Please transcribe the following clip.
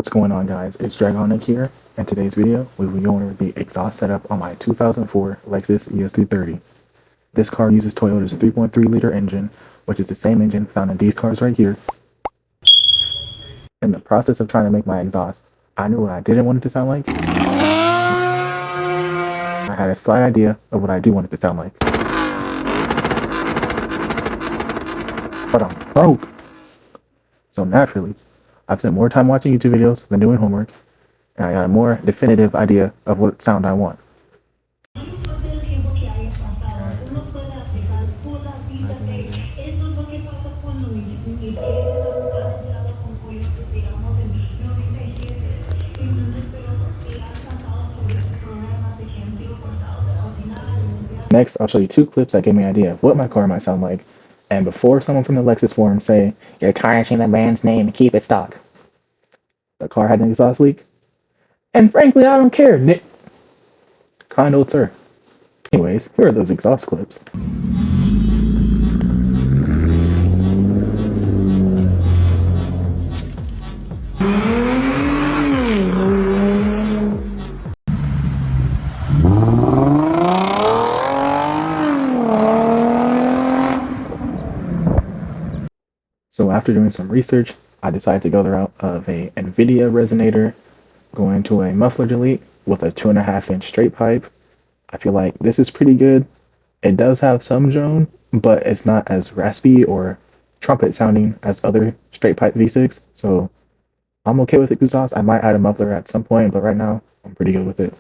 What's going on, guys? It's Dragonic here. In today's video, we'll be going over the exhaust setup on my 2004 Lexus ES330. This car uses Toyota's 3.3-liter engine, which is the same engine found in these cars right here. In the process of trying to make my exhaust, I knew what I didn't want it to sound like. I had a slight idea of what I do want it to sound like. But I'm broke! So naturally, I've spent more time watching YouTube videos than doing homework, and I got a more definitive idea of what sound I want. Next, I'll show you two clips that gave me an idea of what my car might sound like, and before someone from the Lexus forum say, "You're tarnishing the brand's name, keep it stock." The car had an exhaust leak, and frankly, I don't care, Nick. Kind old sir. Anyways, here are those exhaust clips. So after doing some research, I decided to go the route of a NVIDIA resonator, going to a muffler delete with a 2.5-inch straight pipe. I feel like this is pretty good. It does have some drone, but it's not as raspy or trumpet sounding as other straight pipe V6, so I'm okay with exhaust. I might add a muffler at some point, but right now I'm pretty good with it.